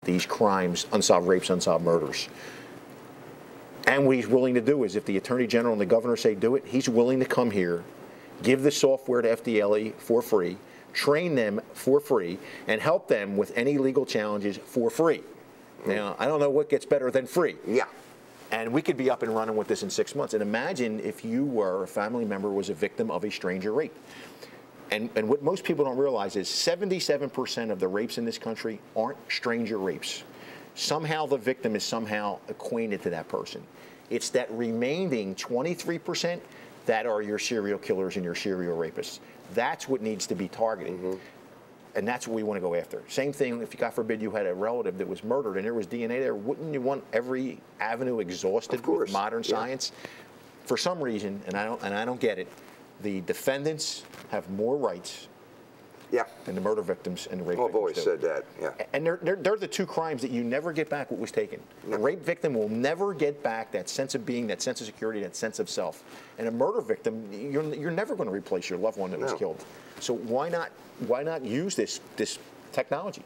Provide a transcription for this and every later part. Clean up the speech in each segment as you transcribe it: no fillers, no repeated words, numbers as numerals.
these crimes, unsolved rapes, unsolved murders. And what he's willing to do is, if the Attorney General and the Governor say do it, he's willing to come here, give the software to FDLE for free, train them for free, and help them with any legal challenges for free. Now, I don't know what gets better than free. Yeah. And we could be up and running with this in 6 months. And imagine if you were, a family member was a victim of a stranger rape. And what most people don't realize is 77% of the rapes in this country aren't stranger rapes. Somehow the victim is somehow acquainted to that person. It's that remaining 23% that are your serial killers and your serial rapists. That's what needs to be targeted. And that's what we want to go after. Same thing if, God forbid, you had a relative that was murdered and there was DNA there, wouldn't you want every avenue exhausted with modern science? For some reason, and I don't get it, the defendants have more rights than the murder victims and the rape victims. I've always said that, And they're the two crimes that you never get back what was taken. A rape victim will never get back that sense of being, that sense of security, that sense of self. And a murder victim, you're never going to replace your loved one that was killed. So why not use this technology?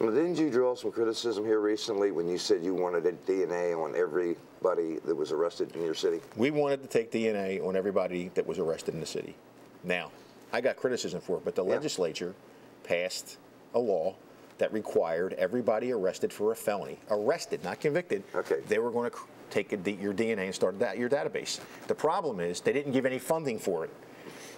Well, didn't you draw some criticism here recently when you said you wanted a DNA on everybody that was arrested in your city? We wanted to take DNA on everybody that was arrested in the city. Now, I got criticism for it, but the legislature passed a law that required everybody arrested for a felony, arrested, not convicted, they were going to take your DNA and start your database. The problem is they didn't give any funding for it.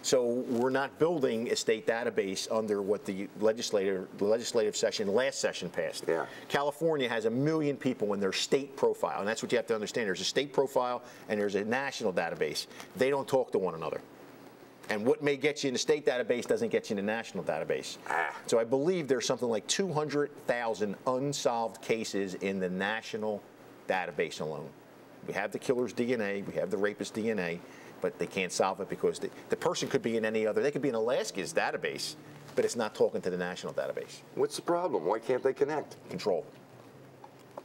So we're not building a state database under what the legislative session, last session passed. California has 1 million people in their state profile, and that's what you have to understand. There's a state profile and there's a national database. They don't talk to one another. And what may get you in the state database doesn't get you in the national database. So I believe there's something like 200,000 unsolved cases in the national database alone. We have the killer's DNA, we have the rapist's DNA, but they can't solve it because the person could be in any other, they could be in Alaska's database, but it's not talking to the national database. What's the problem? Why can't they connect? Control.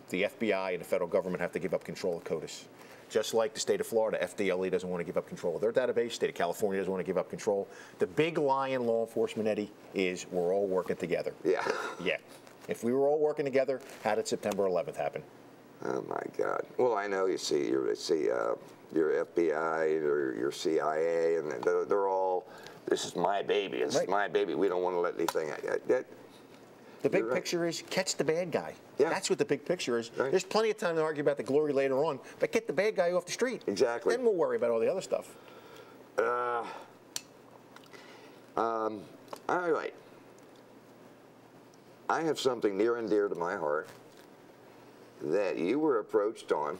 The FBI and the federal government have to give up control of CODIS. Just like the state of Florida, FDLE doesn't want to give up control of their database. State of California doesn't want to give up control. The big lie in law enforcement, Eddie, is we're all working together. Yeah. If we were all working together, how did September 11th happen? Oh my God. Well, I know you see your FBI or your CIA, and they're all, this is my baby. It's my baby. We don't want to let anything. The big picture is catch the bad guy. That's what the big picture is. There's plenty of time to argue about the glory later on, but get the bad guy off the street. Exactly. Then we'll worry about all the other stuff. All right. I have something near and dear to my heart that you were approached on,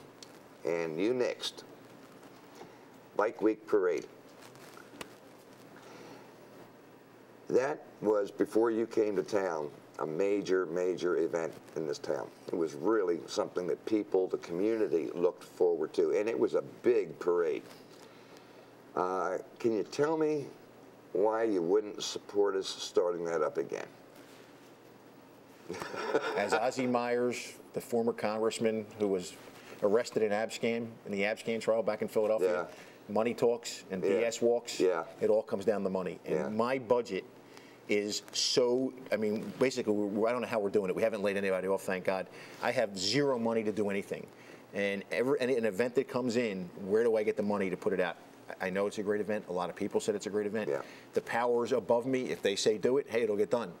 and you nixed. Bike Week Parade. That was, before you came to town, a major, major event in this town. It was really something that people, the community, looked forward to, and it was a big parade. Can you tell me why you wouldn't support us starting that up again? As Ozzie Myers, the former congressman who was arrested in the Abscan trial back in Philadelphia, money talks and BS walks, it all comes down to money. And my budget is so, I mean, basically, I don't know how we're doing it. We haven't laid anybody off, thank God. I have zero money to do anything. And an event that comes in, where do I get the money to put it out? I know it's a great event. A lot of people said it's a great event. The powers above me, if they say do it, hey, it'll get done.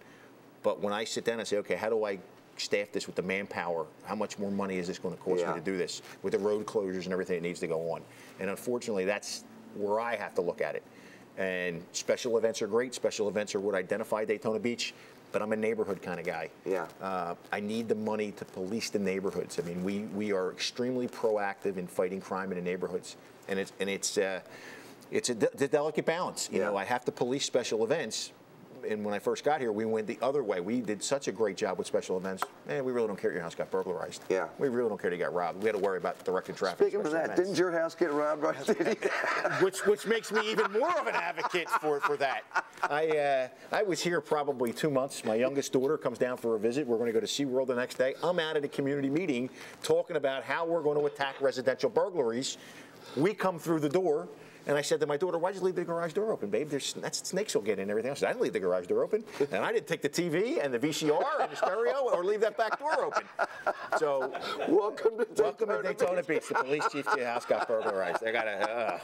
But when I sit down and say, okay, how do I staff this with the manpower? How much more money is this going to cost me to do this with the road closures and everything that needs to go on? And unfortunately, that's where I have to look at it. And special events are great. Special events are what identify Daytona Beach, but I'm a neighborhood kind of guy. I need the money to police the neighborhoods. I mean, we are extremely proactive in fighting crime in the neighborhoods, and it's a delicate balance. You know, I have to police special events. And when I first got here, we went the other way. We did such a great job with special events. Man, we really don't care your house got burglarized. We really don't care you got robbed. We had to worry about directing traffic. Speaking of that, didn't your house get robbed? which makes me even more of an advocate for that. I was here probably 2 months. My youngest daughter comes down for a visit. We're going to go to SeaWorld the next day. I'm out at a community meeting talking about how we're going to attack residential burglaries. We come through the door. And I said to my daughter, why'd you leave the garage door open, babe? Snakes will get in and everything else. I didn't leave the garage door open. And I didn't take the TV and the VCR and the stereo or leave that back door open. So, welcome to Daytona Beach. The police chief to the house got burglarized. They got to...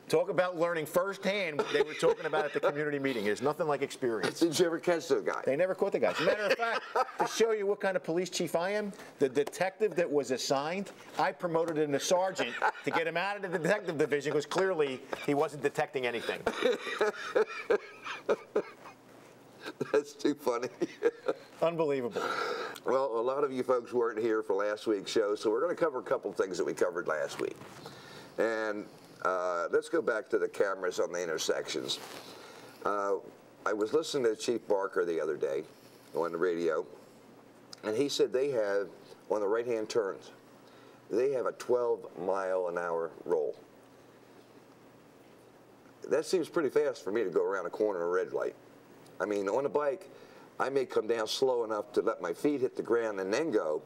Talk about learning firsthand what they were talking about at the community meeting. There's nothing like experience. Did you ever catch the guy? They never caught the guy. As a matter of fact, to show you what kind of police chief I am, the detective that was assigned, I promoted him to sergeant to get him out of the detective division because clearly he wasn't detecting anything. That's too funny. Unbelievable. Well, a lot of you folks weren't here for last week's show, so we're going to cover a couple of things that we covered last week. And let's go back to the cameras on the intersections. I was listening to Chief Barker the other day on the radio, and he said they have, on the right-hand turns, they have a 12-mile-an-hour roll. That seems pretty fast for me to go around a corner in a red light. I mean, on a bike, I may come down slow enough to let my feet hit the ground and then go,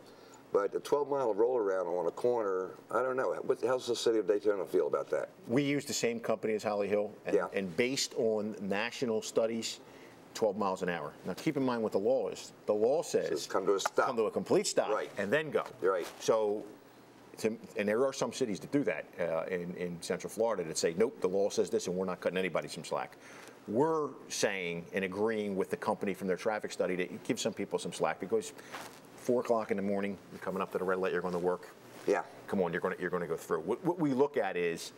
but a 12-mile roll around on a corner, I don't know. How's the city of Daytona feel about that? We use the same company as Holly Hill, and based on national studies, 12 miles an hour. Now, keep in mind what the law is. The law says come to a stop. Come to a complete stop, and then go. Right. So, and there are some cities that do that in Central Florida that say, nope, the law says this, and we're not cutting anybody some slack. We're saying and agreeing with the company from their traffic study to give some people some slack because 4 o'clock in the morning, you're coming up to the red light, you're going to work. Yeah. Come on, you're going to go through. What we look at is,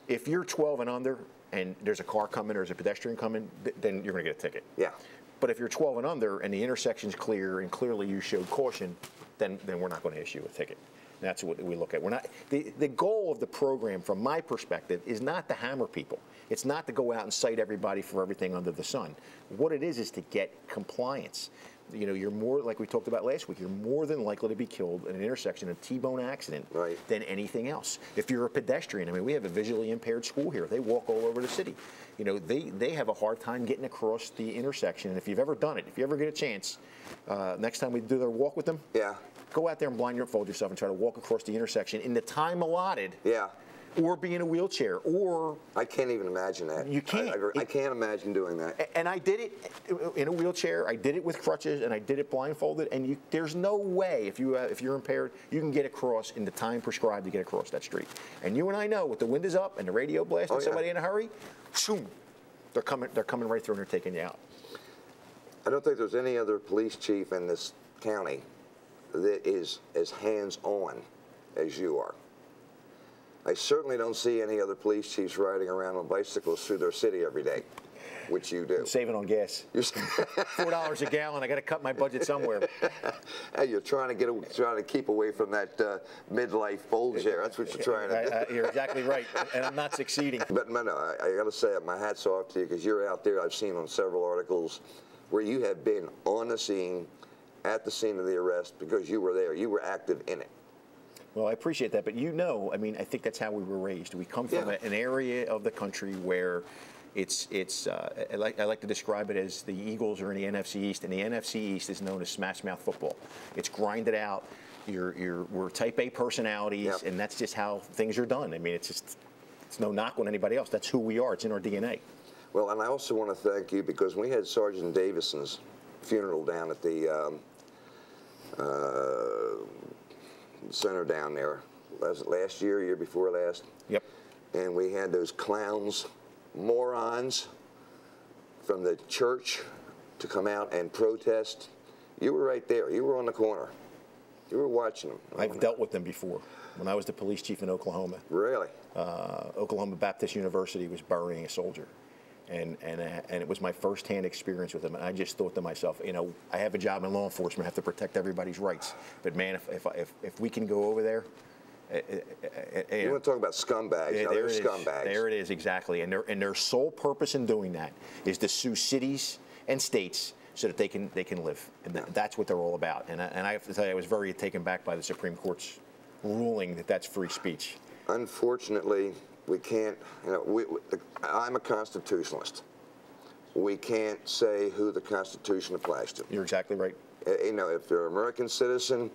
if you're 12 and under, and there's a car coming or there's a pedestrian coming, then you're going to get a ticket. Yeah. But if you're 12 and under and the intersection's clear and clearly you showed caution, then we're not going to issue a ticket. That's what we look at. We're not. The goal of the program, from my perspective, is not to hammer people. It's not to go out and cite everybody for everything under the sun. What it is to get compliance. You know, you're more, like we talked about last week, you're more than likely to be killed in an intersection, a T-bone accident, than anything else. If you're a pedestrian, I mean, we have a visually impaired school here. They walk all over the city. You know, they have a hard time getting across the intersection. And if you've ever done it, if you ever get a chance, next time we do their walk with them, go out there and blindfold yourself and try to walk across the intersection in the time allotted. Yeah. Or be in a wheelchair, or... I can't even imagine that. You can't. I can't imagine doing that. And I did it in a wheelchair, I did it with crutches, and I did it blindfolded, and there's no way, if you're impaired, you can get across in the time prescribed to get across that street. And you and I know, with the windows up and the radio blasting, somebody in a hurry, shoom, they're coming right through and they're taking you out. I don't think there's any other police chief in this county that is as hands-on as you are. I certainly don't see any other police chiefs riding around on bicycles through their city every day, which you do. I'm saving on gas. $4 a gallon. I got to cut my budget somewhere. Hey, you're trying to keep away from that midlife bulge there. That's what you're trying to do. You're exactly right, and I'm not succeeding. But no, I got to say, my hat's off to you because you're out there. I've seen on several articles where you have been on the scene, at the scene of the arrest, because you were there. You were active in it. Well, I appreciate that, but I mean, I think that's how we were raised. We come from an area of the country where I like to describe it as the Eagles are in the NFC East, and the NFC East is known as smash mouth football. It's grinded out. We're type A personalities, and that's just how things are done. I mean, it's no knock on anybody else. That's who we are. It's in our DNA. Well, and I also want to thank you because we had Sergeant Davison's funeral down at the center down there. Was it last year before last? Yep. And we had those clowns, morons from the church to come out and protest. You were right there. You were on the corner. You were watching them. I've dealt with them before when I was the police chief in Oklahoma. Really? Oklahoma Baptist University was burying a soldier. And it was my first-hand experience with them. And I just thought to myself, you know, I have a job in law enforcement. I have to protect everybody's rights. But man, if we can go over there, you want to talk about scumbags? They're scumbags. There it is, exactly. And their sole purpose in doing that is to sue cities and states so that they can live. And that's what they're all about. And I have to tell you, I was very taken back by the Supreme Court's ruling that that's free speech. Unfortunately, we can't, you know, I'm a constitutionalist. We can't say who the Constitution applies to. You're exactly right. You know, if they're an American citizen,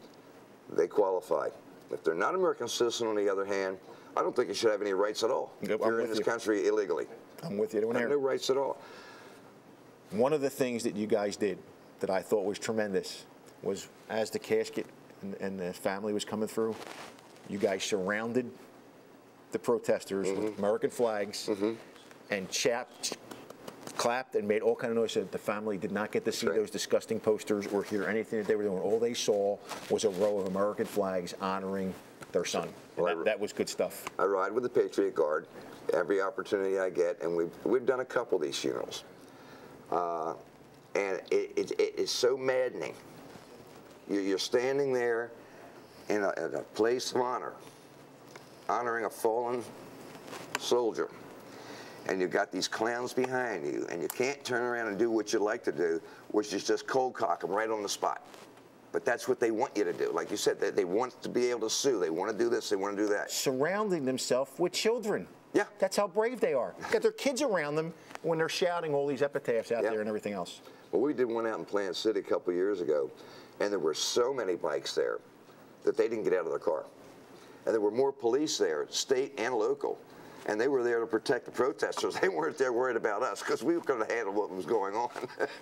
they qualify. If they're not an American citizen, on the other hand, I don't think you should have any rights at all. If you're in this country illegally. I'm with you. No rights at all. One of the things that you guys did that I thought was tremendous was, as the casket and the family was coming through, you guys surrounded the protesters with American flags and clapped and made all kind of noise so that the family did not get to see those disgusting posters or hear anything that they were doing. All they saw was a row of American flags honoring their son. Well, that was good stuff. I ride with the Patriot Guard every opportunity I get, and we've done a couple of these funerals. And it is so maddening. You're standing there in a place of honor, honoring a fallen soldier, and you've got these clowns behind you, and you can't turn around and do what you like to do, which is just cold cock them right on the spot. But that's what they want you to do. Like you said, they want to be able to sue. They want to do this. They want to do that. Surrounding themselves with children. Yeah. That's how brave they are. Got their kids around them when they're shouting all these epitaphs out there and everything else. Well, we did one out in Plant City a couple of years ago, and there were so many bikes there that they didn't get out of their car. And there were more police there, state and local, and they were there to protect the protesters. They weren't there worried about us because we could have handled what was going on.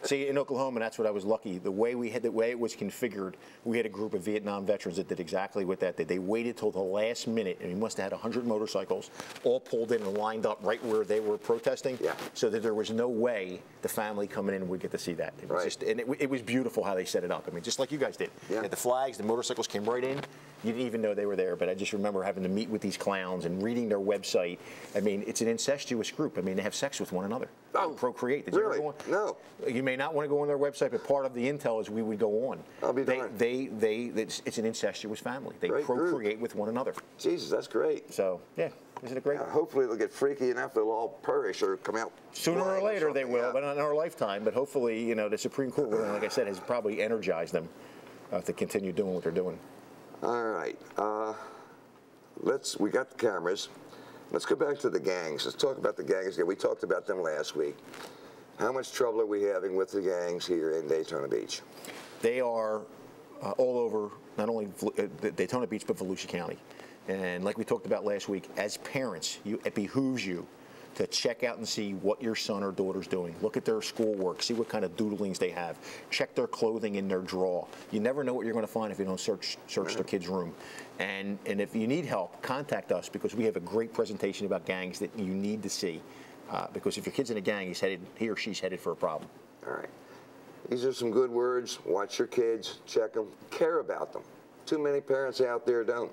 See, in Oklahoma, that's what I was lucky. The way it was configured, we had a group of Vietnam veterans that did exactly what that did. They waited till the last minute, and we must have had 100 motorcycles all pulled in and lined up right where they were protesting, so that there was no way the family coming in would get to see that. It was just, and it was beautiful how they set it up. I mean, just like you guys did. Yeah. The flags, the motorcycles came right in. You didn't even know they were there, but I just remember having to meet with these clowns and reading their website. I mean, it's an incestuous group. I mean, they have sex with one another. Oh, procreate. Did really? You ever go on? No. You may not want to go on their website, but part of the intel is we would go on. I'll be darned. It's an incestuous family. They procreate with one another. Jesus, that's great. So, yeah. Isn't it great? Hopefully they'll get freaky enough they'll all perish or come out. Sooner or later they will, but not in our lifetime. But hopefully, you know, the Supreme Court, like I said, has probably energized them to continue doing what they're doing. All right. We got the cameras. Let's go back to the gangs. Let's talk about the gangs again. We talked about them last week. How much trouble are we having with the gangs here in Daytona Beach? They are all over, not only Daytona Beach, but Volusia County. And like we talked about last week, as parents, it behooves you to check out and see what your son or daughter's doing. Look at their schoolwork, see what kind of doodlings they have. Check their clothing in their drawer. You never know what you're going to find if you don't search their kid's room. And if you need help, contact us, because we have a great presentation about gangs that you need to see. Because if your kid's in a gang, he or she's headed for a problem. All right. These are some good words. Watch your kids, check them, care about them. Too many parents out there don't.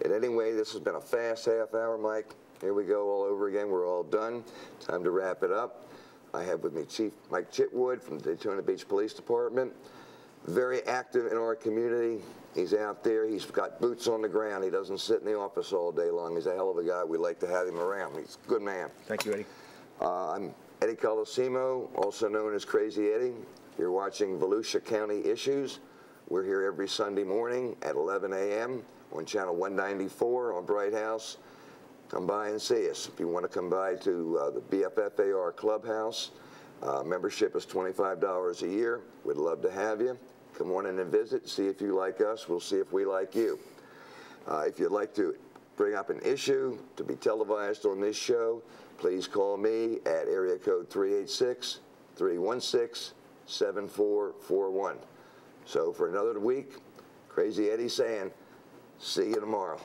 And anyway, this has been a fast half hour, Mike. Here we go all over again. We're all done. Time to wrap it up. I have with me Chief Mike Chitwood from the Daytona Beach Police Department. Very active in our community. He's out there. He's got boots on the ground. He doesn't sit in the office all day long. He's a hell of a guy. We like to have him around. He's a good man. Thank you, Eddie. I'm Eddie Colosimo, also known as Crazy Eddie. You're watching Volusia County Issues. We're here every Sunday morning at 11 a.m. on channel 194 on Bright House. Come by and see us. If you want to come by to the BFFAR Clubhouse, membership is $25 a year. We'd love to have you. Come on in and visit, see if you like us. We'll see if we like you. If you'd like to bring up an issue to be televised on this show, please call me at area code 386-316-7441. So for another week, Crazy Eddie saying, see you tomorrow.